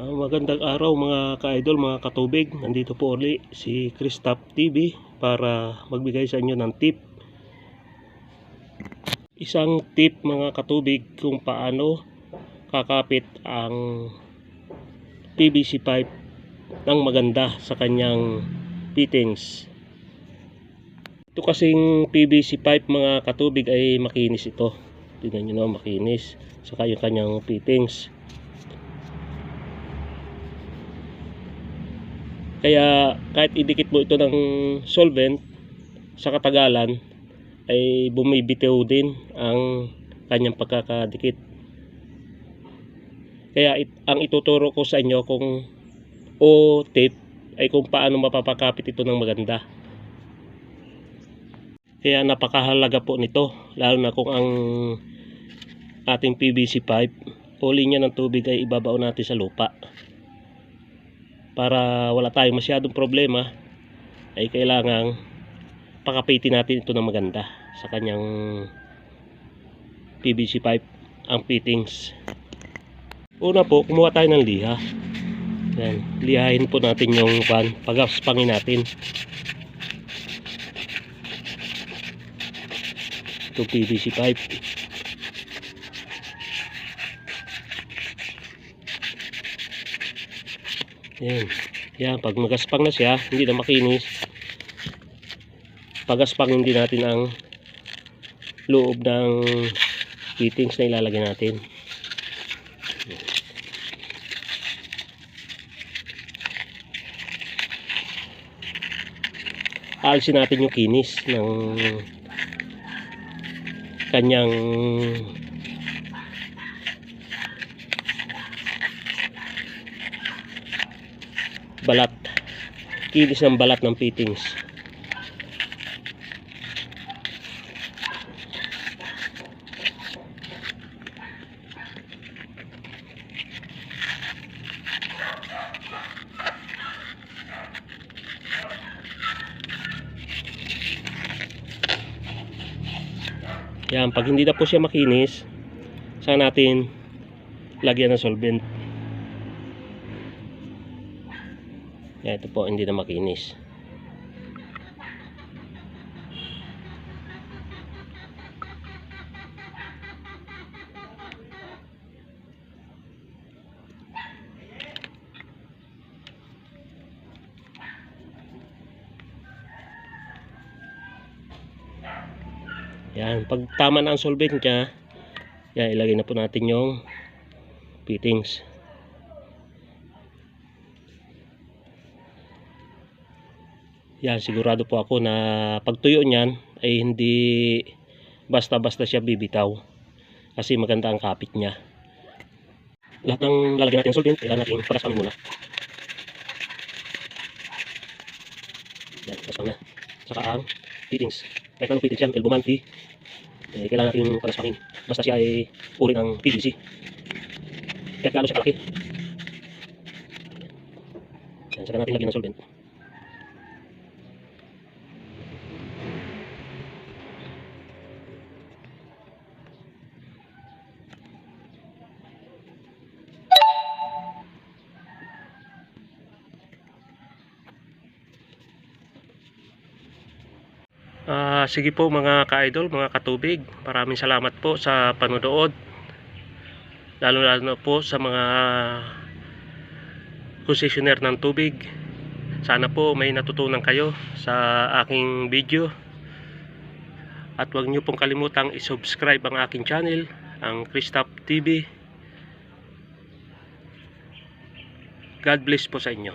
Magandang araw mga ka-idol, mga katubig. Nandito po uli si Christoph TV para magbigay sa inyo ng tip. Isang tip mga katubig kung paano kakapit ang PVC pipe ng maganda sa kanyang fittings. Ito kasing PVC pipe mga katubig ay makinis ito. Tingnan nyo na, makinis. Saka yung kanyang fittings. Kaya kahit idikit mo ito ng solvent, sa katagalan ay bumibitiw din ang kanyang pagkakadikit. Kaya ang ituturo ko sa inyo tip ay kung paano mapapakapit ito ng maganda. Kaya napakahalaga po nito, lalo na kung ang ating PVC pipe o linya ng tubig ay ibabaon natin sa lupa. Para wala tayong masyadong problema, ay kailangang pakapitin natin ito ng maganda sa kanyang PVC pipe, ang fittings. Una po, kumuha tayo ng liha. Yan, lihahin po natin yung pagaspangin natin itong PVC pipe. Yan, pag magaspang na siya, hindi na makinis, pagaspangin din natin ang loob ng fittings na ilalagay natin. Aalisin natin yung kinis ng kanyang balat, kinis ng balat ng fittings. Yan, pag hindi na po siya makinis, saka natin lagyan ng solvent. Yan, ito po, hindi na makinis. Yan, pag tama na ang solvent niya, yan, ilagay na po natin yung fittings. Yan, sigurado po ako na pagtuyo niyan ay hindi basta-basta siya bibitaw, kasi maganda ang kapit niya. Lahat ng lalagyan natin solvent, kailangan natin pagaspangin muna. Yan, pagaspang na. Saka ang fittings, kahit anong fittings yan, elbow man, kailangan natin pagaspangin. Basta siya ay uri ng PVC, kahit gano'n siya kalaki. Yan, saka natin lagyan ng solvent. Sige po mga ka-idol, mga katubig, maraming salamat po sa panonood, lalo na po sa mga concessionaire ng tubig. Sana po may natutunan kayo sa aking video, at huwag nyo pong kalimutang i-subscribe ang aking channel, ang Christoph TV. God bless po sa inyo.